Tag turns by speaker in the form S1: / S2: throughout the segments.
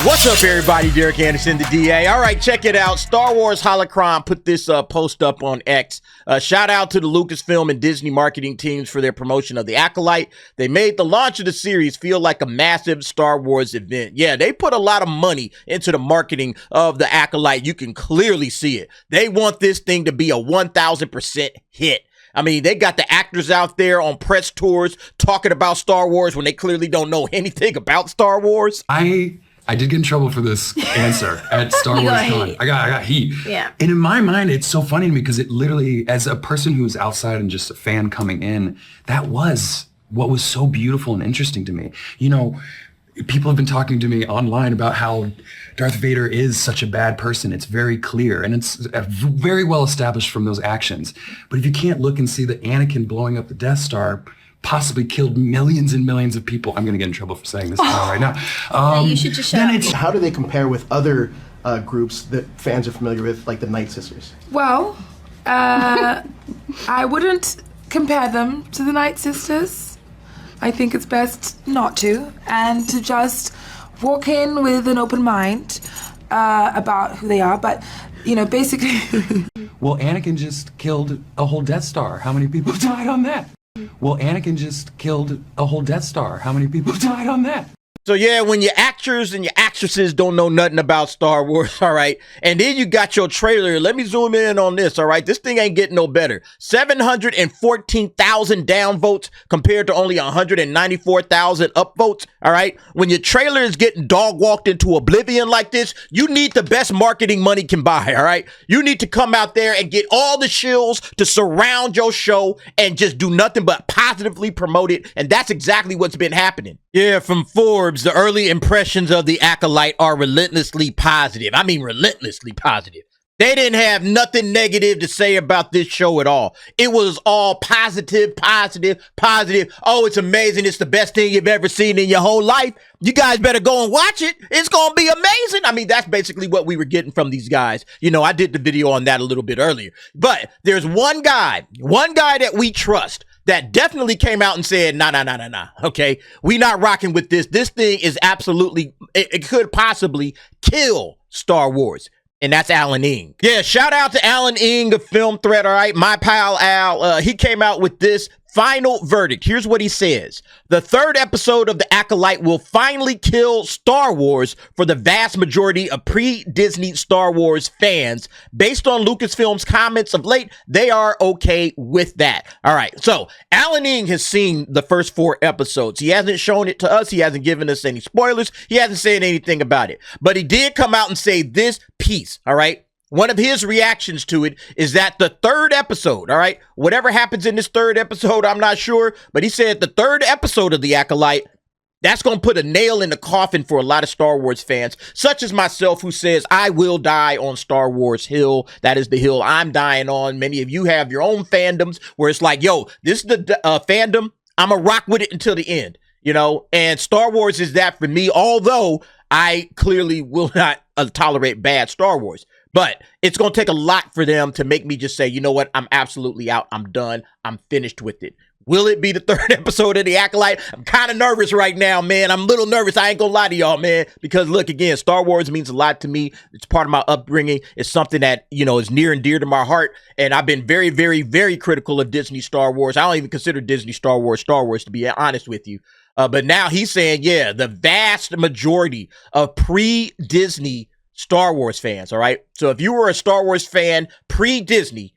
S1: What's up, everybody? Derek Anderson, the DA. All right, check it out. Star Wars Holocron put this post up on X. Shout out to the Lucasfilm and Disney marketing teams for their promotion of the Acolyte. They made the launch of the series feel like a massive Star Wars event. Yeah, they put a lot of money into the marketing of the Acolyte. You can clearly see it. They want this thing to be a 1,000% hit. I mean, they got the actors out there on press tours talking about Star Wars when they clearly don't know anything about Star Wars.
S2: I did get in trouble for this answer at Star Wars Con. I got heat.
S3: Yeah.
S2: And in my mind, it's so funny to me because it literally, as a person who's outside and just a fan coming in, that was what was so beautiful and interesting to me. You know, people have been talking to me online about how Darth Vader is such a bad person. It's very clear, and it's very well established from those actions. But if you can't look and see that Anakin blowing up the Death Star possibly killed millions and millions of people. I'm going to get in trouble for saying this right now.
S3: You should just shut up.
S4: How do they compare with other groups that fans are familiar with, like the Night Sisters?
S5: Well, I wouldn't compare them to the Night Sisters. I think it's best not to, and to just walk in with an open mind about who they are. But, you know, basically...
S2: Well, Anakin just killed a whole Death Star. How many people died on that? Well, Anakin just killed a whole Death Star. How many people died on that?
S1: So yeah, when your actors and your actresses don't know nothing about Star Wars, all right, and then you got your trailer. Let me zoom in on this, all right? This thing ain't getting no better. 714,000 downvotes compared to only 194,000 upvotes, all right? When your trailer is getting dog walked into oblivion like this, you need the best marketing money can buy, all right? You need to come out there and get all the shills to surround your show and just do nothing but positively promote it, and that's exactly what's been happening. Yeah, from Forbes, the early impressions of the Acolyte are relentlessly positive. I mean, relentlessly positive. They didn't have nothing negative to say about this show at all. It was all positive, positive, positive. Oh, it's amazing. It's the best thing you've ever seen in your whole life. You guys better go and watch it. It's going to be amazing. I mean, that's basically what we were getting from these guys. You know, I did the video on that a little bit earlier. But there's one guy that we trust that definitely came out and said, nah, okay? We not rocking with this. This thing is absolutely, it could possibly kill Star Wars. And that's Alan Ng. Yeah, shout out to Alan Ng of Film Threat, all right? My pal Al, he came out with this final verdict. Here's what he says. The third episode of The Acolyte will finally kill Star Wars for the vast majority of pre-Disney Star Wars fans. Based on Lucasfilm's comments of late, they are okay with that. All right, so Alan Ng has seen the first 4 episodes. He hasn't shown it to us. He hasn't given us any spoilers. He hasn't said anything about it. But he did come out and say this piece, all right? One of his reactions to it is that the third episode, all right, whatever happens in this third episode, I'm not sure, but he said the third episode of The Acolyte, that's going to put a nail in the coffin for a lot of Star Wars fans, such as myself, who says, I will die on Star Wars Hill. That is the hill I'm dying on. Many of you have your own fandoms where it's like, yo, this is the fandom. I'm going to rock with it until the end, you know, and Star Wars is that for me, although I clearly will not tolerate bad Star Wars. But it's going to take a lot for them to make me just say, you know what, I'm absolutely out. I'm done. I'm finished with it. Will it be the third episode of The Acolyte? I'm kind of nervous right now, man. I'm a little nervous. I ain't going to lie to y'all, man. Because look, again, Star Wars means a lot to me. It's part of my upbringing. It's something that, you know, is near and dear to my heart. And I've been very, very, very critical of Disney Star Wars. I don't even consider Disney Star Wars, to be honest with you. But now he's saying, yeah, the vast majority of pre-Disney Star Wars fans, all right? So if you were a Star Wars fan pre-Disney,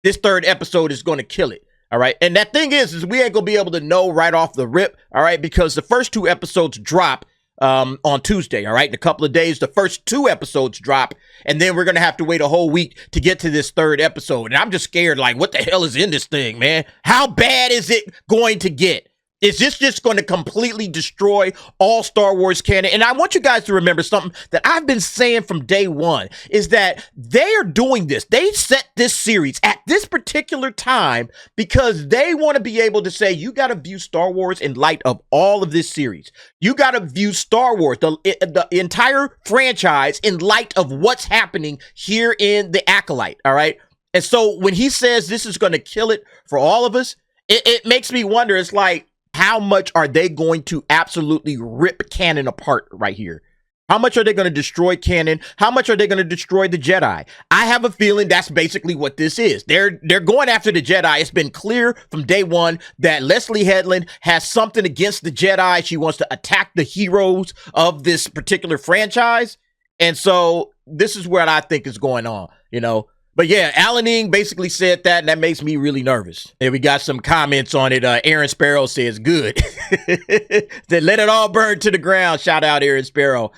S1: this third episode is going to kill it, all right? And that thing is we ain't going to be able to know right off the rip, all right? Because the first 2 episodes drop on Tuesday, all right? In a couple of days, the first 2 episodes drop, and then we're going to have to wait a whole week to get to this third episode. And I'm just scared, like, what the hell is in this thing, man? How bad is it going to get? Is this just going to completely destroy all Star Wars canon? And I want you guys to remember something that I've been saying from day one, is that they are doing this. They set this series at this particular time because they want to be able to say, you got to view Star Wars in light of all of this series. You got to view Star Wars, the entire franchise, in light of what's happening here in The Acolyte, all right? And so when he says this is going to kill it for all of us, it makes me wonder, it's like, how much are they going to absolutely rip canon apart right here? How much are they going to destroy canon? How much are they going to destroy the Jedi? I have a feeling that's basically what this is. They're going after the Jedi. It's been clear from day one that Leslye Headland has something against the Jedi. She wants to attack the heroes of this particular franchise. And so this is what I think is going on, you know. But yeah, Alan Ing basically said that, and that makes me really nervous. And we got some comments on it. Aaron Sparrow says, good. Said, let it all burn to the ground. Shout out Aaron Sparrow.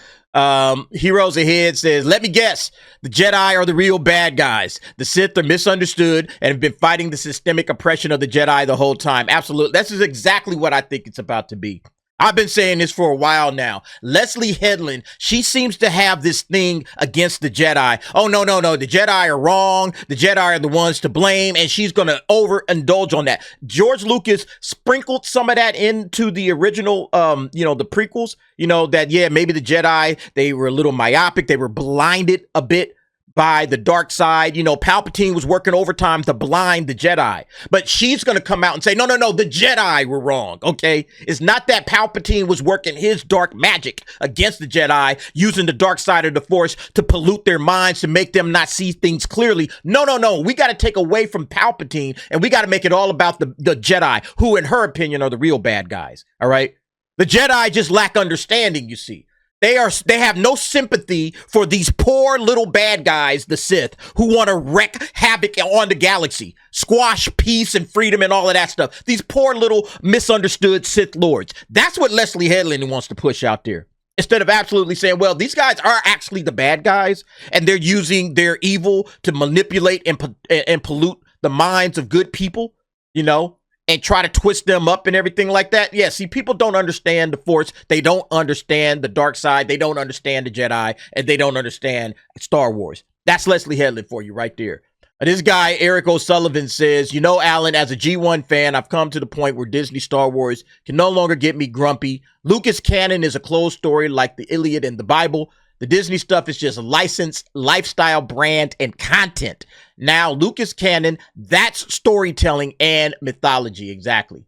S1: Heroes Ahead says, let me guess. The Jedi are the real bad guys. The Sith are misunderstood and have been fighting the systemic oppression of the Jedi the whole time. Absolutely. This is exactly what I think it's about to be. I've been saying this for a while now. Leslye Headland, she seems to have this thing against the Jedi. Oh, no. The Jedi are wrong. The Jedi are the ones to blame. And she's going to overindulge on that. George Lucas sprinkled some of that into the original, the prequels. You know, that, yeah, maybe the Jedi, they were a little myopic. They were blinded a bit by the dark side. You know, Palpatine was working overtime to blind the Jedi. But she's going to come out and say, no, the Jedi were wrong, okay? It's not that Palpatine was working his dark magic against the Jedi, using the dark side of the Force to pollute their minds, to make them not see things clearly. No. We got to take away from Palpatine, and we got to make it all about the Jedi, who, in her opinion, are the real bad guys, all right? The Jedi just lack understanding, you see. They have no sympathy for these poor little bad guys, the Sith, who want to wreak havoc on the galaxy, squash peace and freedom and all of that stuff. These poor little misunderstood Sith lords. That's what Leslye Headland wants to push out there. Instead of absolutely saying, well, these guys are actually the bad guys, and they're using their evil to manipulate and pollute the minds of good people, you know, and try to twist them up and everything like that. Yeah, see, people don't understand the Force. They don't understand the dark side. They don't understand the Jedi, and they don't understand Star Wars. That's Leslye Headland for you right there. This guy, Eric O'Sullivan, says, you know, Alan, as a G1 fan, I've come to the point where Disney Star Wars can no longer get me grumpy. Lucas canon is a closed story like the Iliad and the Bible. The Disney stuff is just licensed lifestyle brand and content. Now, Lucas canon, that's storytelling and mythology. Exactly.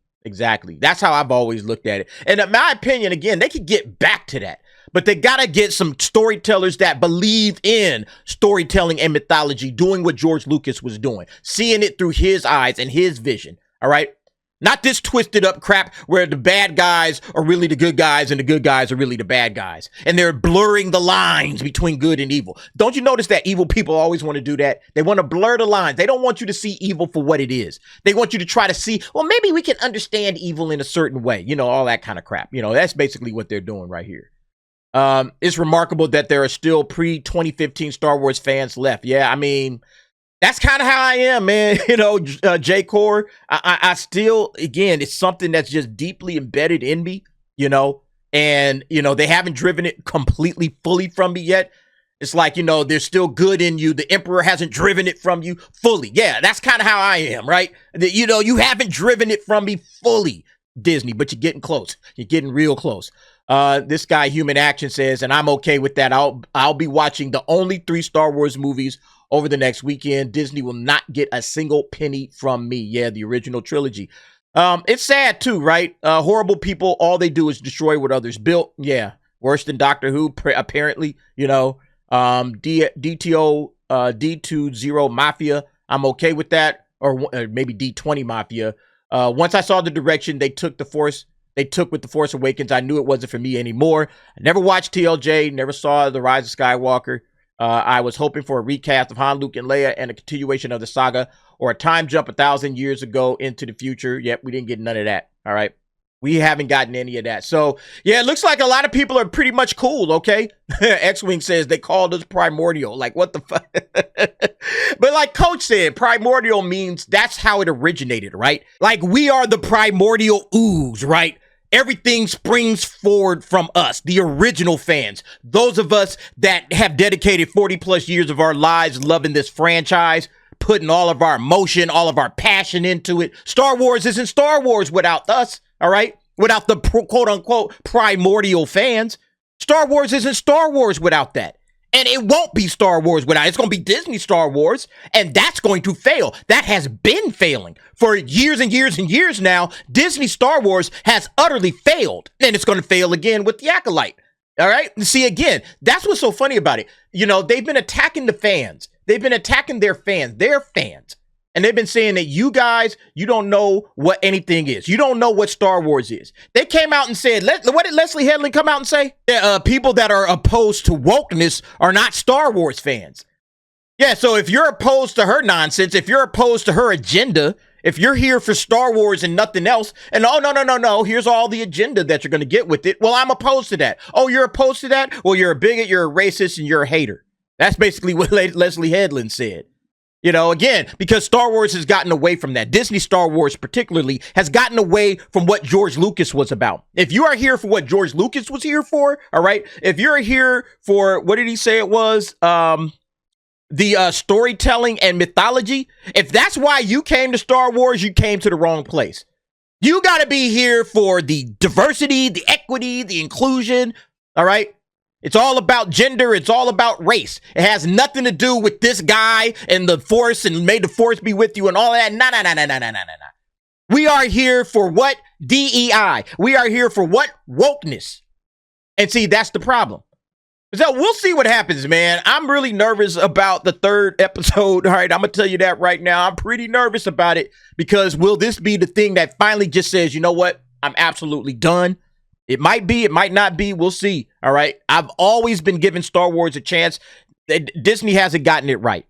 S1: That's how I've always looked at it. And in my opinion, again, they could get back to that. But they got to get some storytellers that believe in storytelling and mythology, doing what George Lucas was doing, seeing it through his eyes and his vision. All right. Not this twisted up crap where the bad guys are really the good guys and the good guys are really the bad guys. And they're blurring the lines between good and evil. Don't you notice that evil people always want to do that? They want to blur the lines. They don't want you to see evil for what it is. They want you to try to see, well, maybe we can understand evil in a certain way. You know, all that kind of crap. You know, that's basically what they're doing right here. It's remarkable that there are still pre-2015 Star Wars fans left. Yeah, I mean, that's kind of how I am, man. You know, J. Core, I still, again, it's something that's just deeply embedded in me, you know, and, you know, they haven't driven it completely fully from me yet. It's like, you know, there's still good in you. The Emperor hasn't driven it from you fully. Yeah, that's kind of how I am, right? You know, you haven't driven it from me fully, Disney, but you're getting close. You're getting real close. This guy, Human Action, says, and I'm okay with that. I'll be watching the only 3 Star Wars movies over the next weekend. Disney will not get a single penny from me. Yeah, the original trilogy. It's sad too, right? Horrible people, all they do is destroy what others built. Yeah, worse than Doctor Who, apparently. You know, D20 Mafia, I'm okay with that. Or maybe D20 Mafia. Once I saw the direction they took with The Force Awakens, I knew it wasn't for me anymore. I never watched TLJ, never saw The Rise of Skywalker. I was hoping for a recast of Han, Luke, and Leia and a continuation of the saga, or a time jump 1,000 years ago into the future. Yep, we didn't get none of that. All right. We haven't gotten any of that. So, yeah, it looks like a lot of people are pretty much cool, okay? X-Wing says they called us primordial. Like, what the fuck? But like Coach said, primordial means that's how it originated, right? Like, we are the primordial ooze, right? Everything springs forward from us, the original fans, those of us that have dedicated 40 plus years of our lives loving this franchise, putting all of our emotion, all of our passion into it. Star Wars isn't Star Wars without us, all right? Without the quote unquote primordial fans. Star Wars isn't Star Wars without that. And it won't be Star Wars without it. It's going to be Disney Star Wars, and that's going to fail. That has been failing for years and years and years now. Disney Star Wars has utterly failed, and it's going to fail again with the Acolyte. All right. See, again, that's what's so funny about it. You know, they've been attacking the fans. They've been attacking their fans. And they've been saying that you guys, you don't know what anything is. You don't know what Star Wars is. They came out and said, what did Leslye Headland come out and say? People that are opposed to wokeness are not Star Wars fans. Yeah, so if you're opposed to her nonsense, if you're opposed to her agenda, if you're here for Star Wars and nothing else, and oh, no, here's all the agenda that you're going to get with it. Well, I'm opposed to that. Oh, you're opposed to that? Well, you're a bigot, you're a racist, and you're a hater. That's basically what Leslye Headland said. You know, again, because Star Wars has gotten away from that. Disney Star Wars particularly has gotten away from what George Lucas was about. If you are here for what George Lucas was here for, all right, if you're here for, what did he say it was? The storytelling and mythology. If that's why you came to Star Wars, you came to the wrong place. You got to be here for the diversity, the equity, the inclusion. All right. It's all about gender. It's all about race. It has nothing to do with this guy and the Force and may the Force be with you and all that. No. We are here for what? DEI. We are here for what? Wokeness. And see, that's the problem. So we'll see what happens, man. I'm really nervous about the third episode. All right, I'm going to tell you that right now. I'm pretty nervous about it because will this be the thing that finally just says, you know what? I'm absolutely done. It might be, it might not be. We'll see. All right. I've always been giving Star Wars a chance. Disney hasn't gotten it right.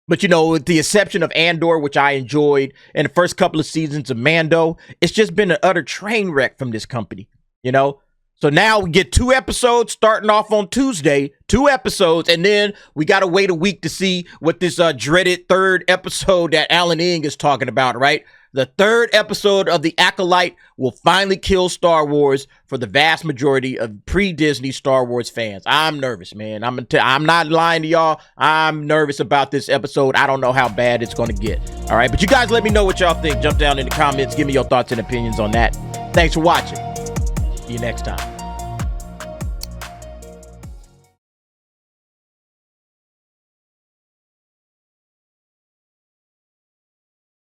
S1: But, you know, with the exception of Andor, which I enjoyed, and the first couple of seasons of Mando, it's just been an utter train wreck from this company, you know? So now we get 2 episodes starting off on Tuesday, 2 episodes, and then we got to wait a week to see what this dreaded third episode that Alan Ng is talking about, right? The third episode of The Acolyte will finally kill Star Wars for the vast majority of pre-Disney Star Wars fans. I'm nervous, man. I'm not lying to y'all. I'm nervous about this episode. I don't know how bad it's going to get. All right, but you guys let me know what y'all think. Jump down in the comments. Give me your thoughts and opinions on that. Thanks for watching. See you next time.